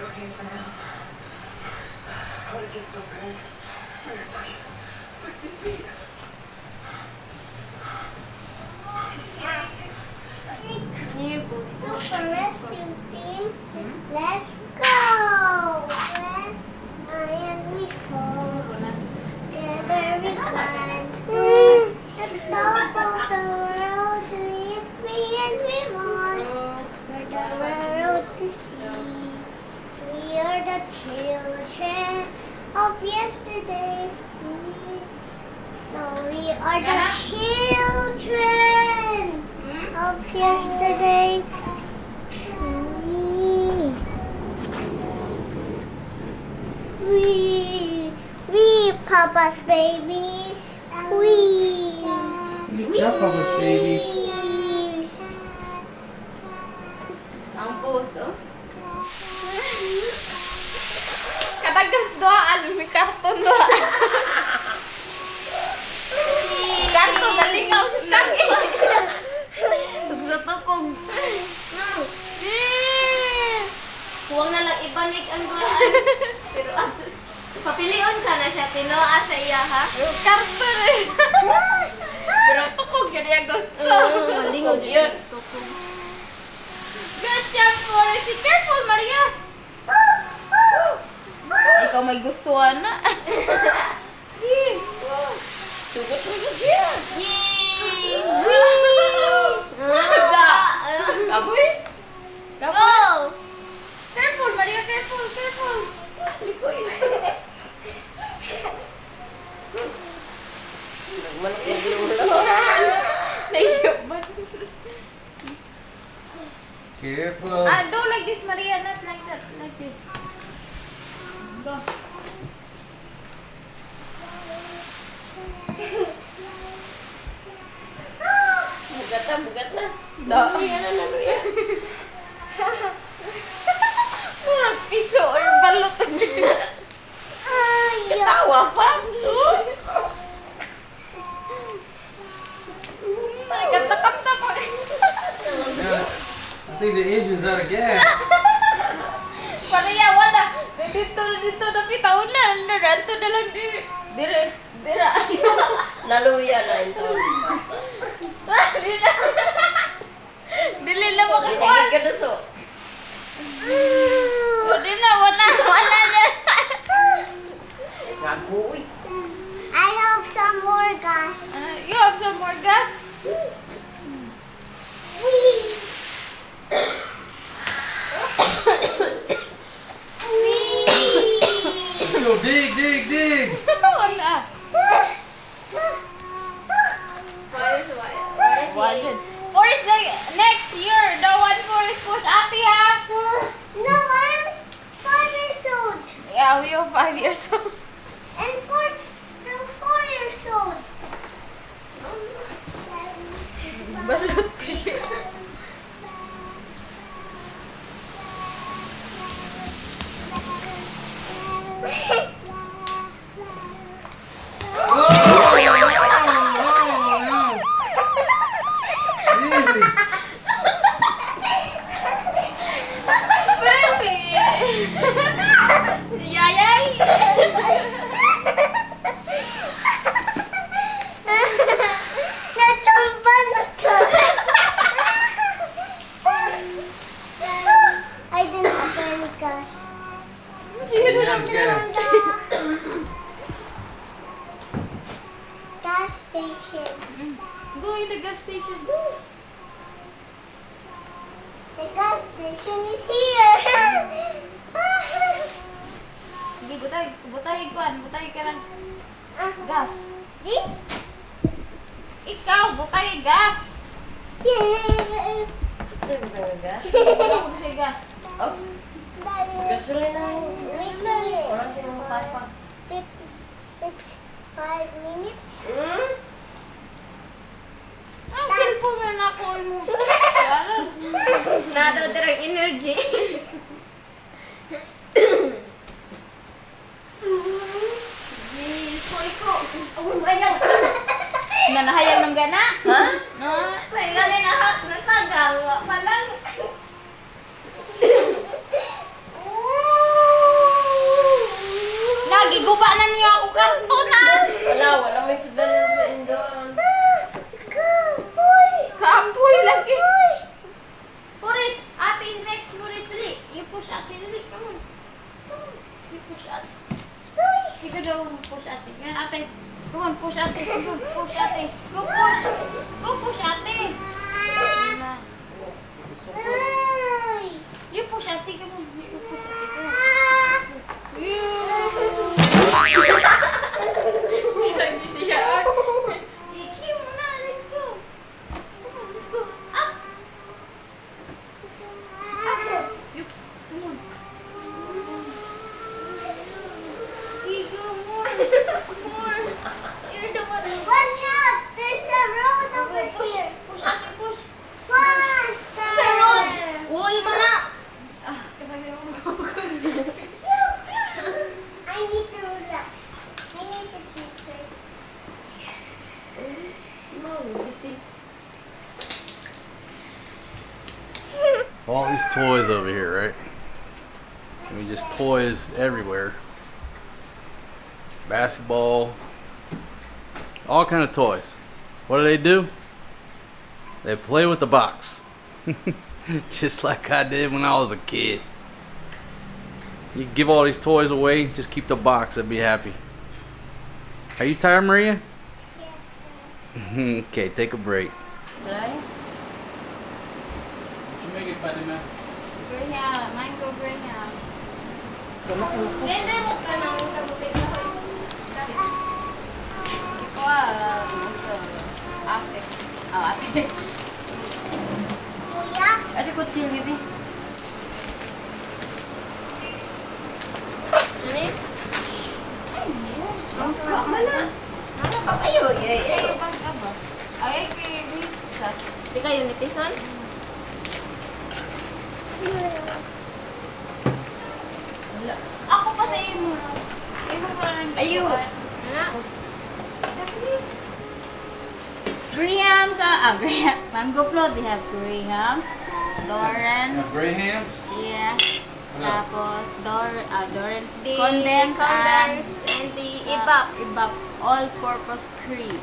okay for now. How did it get so bad? Wait a second. 60 feet. Super rescue team, let's go! Let's and we go. Together we climb the top of the world. We is free and we want for the world to see. We are the children of yesterday's dreams. So we are the children of yesterday's dreams. We Papa's babies. Good job, Papa's babies. Ang puso. Kadagas doaan, may karton doaan. Karton, nalingaw siya sa kaki. Tugsa tukog. Huwag na lang ibalik ang doaan. Pero papilion ka na siya, tinoa sa iya ha? Karton eh. Pero tukog yun yung gusto. Malingog yun. Good job, Forrest. Be careful, Maria. Ikaw may gustuhan na. Tugot-tugot siya. Yay! Kaboy? Kaboy? Careful, Maria. Careful, careful. Likoy. Nagmanok na binulo. Naiyo ba? Careful. Do like this, Maria. Not like that. Like this. Go. Bugat na, bugat na. Naluya na, naluya. Murag piso or balot. Katawa pa. Ay, kanta-kanta pa. I think the engine's out of gas. Maria, wala. Dito na pitawon na. Naranto na lang dire. Dira. Naluya na ito. Dili na makakuha. Hindi ka duso. Dili na, wala na. Naguwi. I have some more gas. You have some more gas? Let's go dig. Wala. Or is the next year, the one for is push ate ha? No, I'm 5 years old. Yeah, we are 5 years old. And still 4 years old. Balot. Easy. Baby! Yayay! Natumban ka. I didn't have any gas. Gas station. Go in the gas station. The gas station is here. Sige, butay. Butay kuan. Butay ka ng gas. This? Ikaw, butay gas. Yeah. Ito yung talaga. Wala ko sa gas. Oh, Daddy, gasolina. wait a minute. Orang sinong matapa. 5 minutes. Ang cellphone na ako mo. Nado dirang energy. Nanahayag ng gana? Ha? No. Ay, gani nasagang. Palang. dali. Come on. Come on. You push ate. Ikaw daw push ate. Yan, ate. Come on, push ate. Go, push ate. Go push. Go push ate. Yan na. You push ate. Come on. You push ate. Go. You. Lagi siya. Iki mo na. Let's go. Come on, let's go. Up. Up. You. Come on. Ego, more. More. You're the one. Watch out! There's a road over Push. here. Push ate, push. Faster! Sa road. Wall mo na. Ah, kasagay mo magkukong. I need to relax. I need to sleep first. No, bitin. All these toys over here, right? I mean, just toys everywhere. Basketball, all kind of toys. What do? They play with the box. Just like I did when I was a kid. You give all these toys away, just keep the box, I'd be happy. Are you tired, Maria? Yes, Okay, take a break. Rice? What you making, Fatima? Greyhound. Mango greyhound. Gamak-gamak. Ganda mo ka ng kabuti na ko. Ikaw ate. Oh, ate. Kuya. Ate ko chili di. Ano? Ang suka mana? Ano ba kayo? Ay, bang ka ba? Ay, kay Bisa. Di kayo ni Tison? Wala. Ako pa sa imo. Imo pa lang. Ayo. Ano? Graham Graham. Mango float. They have Graham. Doran. Grahams? Yeah. What else? Tapos, Doran. The Condense and the ibap. Ibap. All-purpose cream.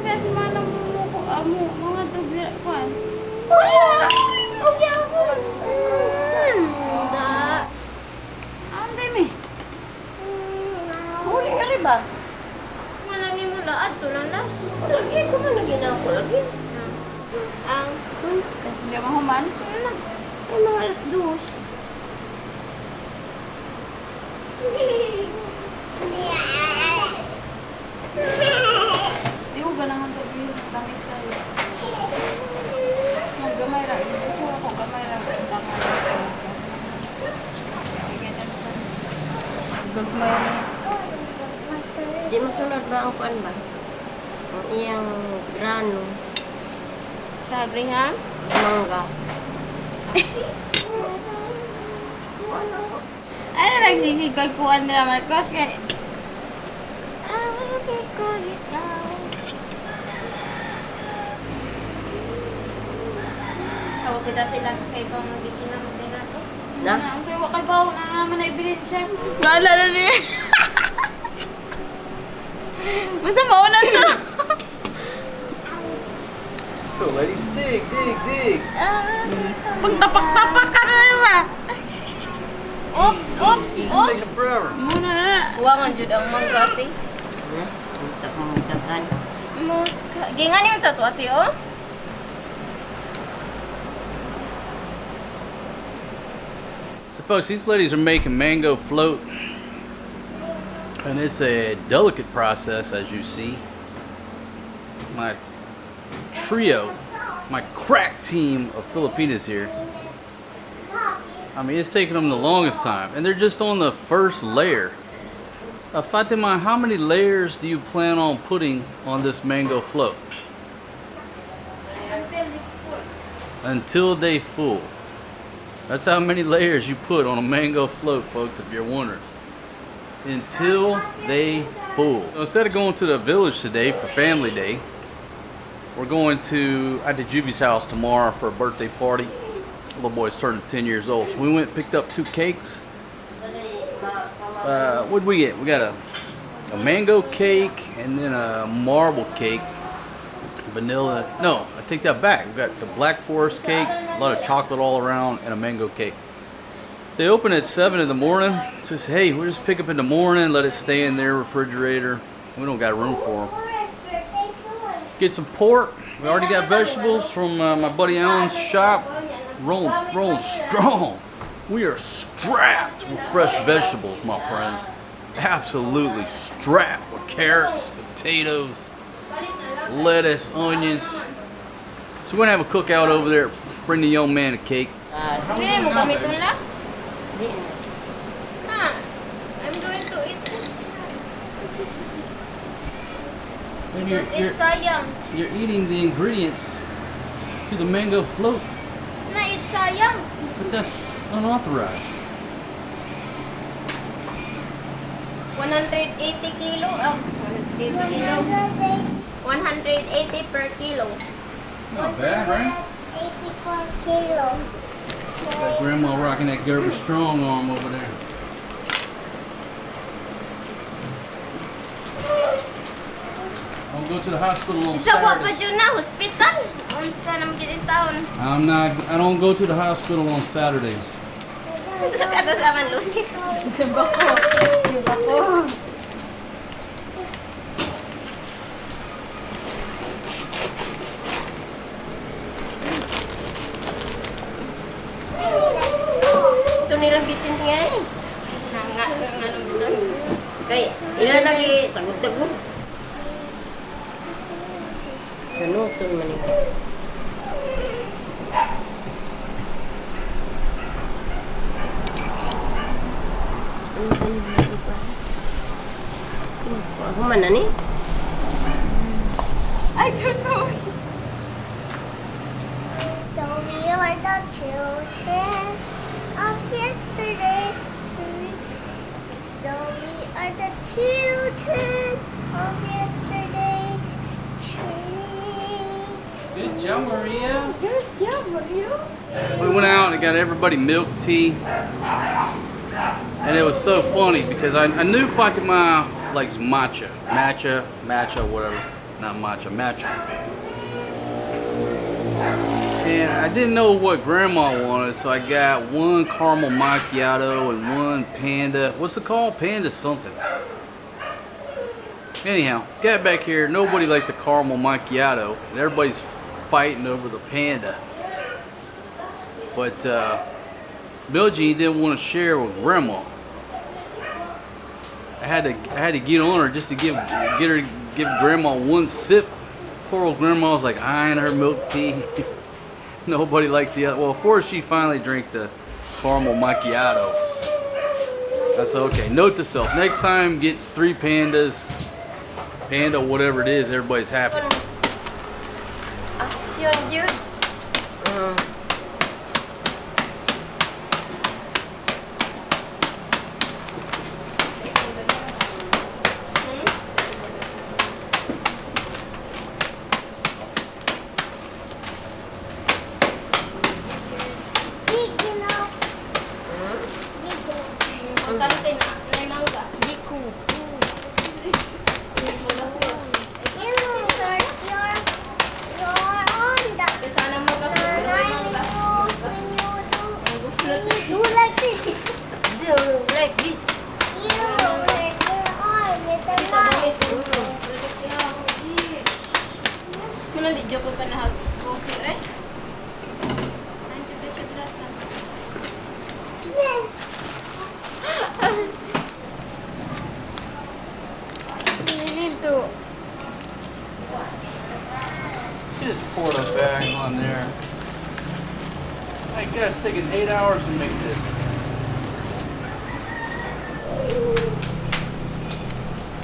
Kasi manang mga doble kuan. Oh, yason. Na. Ang dami. Huli nga rin ba? Manang ni mula adto lang na. Lagi ko man lagi na ako lagi. Ang Kunsta. hindi mahuman. Ay, mga alas 2. Di ko ganahan sa biyo. Tamis kayo. Gamay ra. Gusto ko gamay ra. Gagmay ra. Di masunod ba ang kuan ba? Ang iyang grano. Sa Graham? Mangga. Ano nagsisigol kuan nila Marcos kay Tawag kita sila kay pa magikinam din ako. Na? Ang sayo kay bawo na naman na ibilin siya. Naalala niya. Basta mauna to. Go, ladies. Dig, dig, dig. Pagtapak-tapak ka na naman. Oops, oops, It's taking oops. forever. Muna na. Huwangan jud ang mangga ate. Ito kong dagan. Gingan yung tattoo ate oh. So folks, these ladies are making mango float. And it's a delicate process, as you see. My trio, my crack team of Filipinas here. I mean, it's taking them the longest time. And they're just on the first layer. Fatima, how many layers do you plan on putting on this mango float? Until they full. That's how many layers you put on a mango float, folks, if you're wondering. Until they full. So instead of going to the village today for family day, we're going to Auntie Juby's house tomorrow for a birthday party. Little boy's turning 10 years old. So we went and picked up 2 cakes. What'd we get? We got a mango cake and then a marble cake. Vanilla. No, I take that back. We got the Black Forest cake, a lot of chocolate all around, and a mango cake. They open at 7 in the morning. So it's, hey, we'll just pick up in the morning, let it stay in their refrigerator. We don't got room for them. Get some pork. We already got vegetables from my buddy Alan's shop. Rolling strong. We are strapped with fresh vegetables, my friends. Absolutely strapped with carrots, potatoes, lettuce, onions. So we're gonna have a cookout over there. Bring the young man a cake. Hindi mo gamiton lang? Di na. Na, I'm going to eat this. And Because it's sayang. you're eating the ingredients to the mango float. Na, it's sayang. But that's unauthorized. 180 kilo. 180 kilo. 180 per kilo. Not bad, right? 84 kilo. Got Grandma rocking that Gerber strong arm over there. Don't go to the hospital on Isa wa pa Saturdays. dyan na, hospital. Unsa naman gid in town. I don't go to the hospital on Saturdays. Ano sa man lunis? Sa bako. Sa bako. Ito nilang bitin nga eh. Nga nang bulan. Kaya, ilan lagi tagod-tagod. Ganutong man ito. Ako man na ni. I don't know. So we are the children of yesterday's tree. So we are the children of yesterday's tree. Good job, Maria. Good job, Mario. We went out and got everybody milk tea. And it was so funny because I knew Fatima likes matcha, whatever. Not matcha. And I didn't know what Grandma wanted, so I got one caramel macchiato and one panda. What's it called? Panda something. Anyhow, got back here. Nobody liked the caramel macchiato, and everybody's fighting over the panda. But Billie didn't want to share with Grandma. I had to get on her just to give Grandma one sip. Poor old Grandma was like eyeing her milk tea. Nobody liked the other. Well, before she finally drank the caramel macchiato, I said, okay, note to self: next time, get 3 pandas, panda, whatever it is. Everybody's happy. Aksyon yun. Big enough. Ang kalite na, may mangga. Giku. You sir, you're on the Sana magkapit. May mangga. when you Ang do like this. Do like this. You like your arm with the knife. Muna di joke pa na okay eh. Nandiyo ba siya glasa? Dito. Just poured a bag on there. Hey guys, it's taking 8 hours to make this.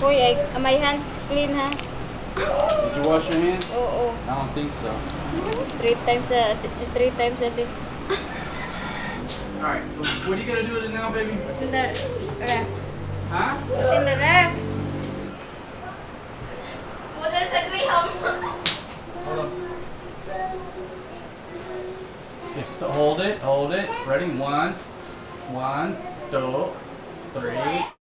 Uy, my hands is clean ha. Did you wash your hands? Oo. I don't think so. 3 times a day. Alright, so what are you gonna do with it now, baby? Put in the ref. Huh? Put in the ref. Put in sa graham. Hold on. Just hold it. Ready? 1, 2, 3.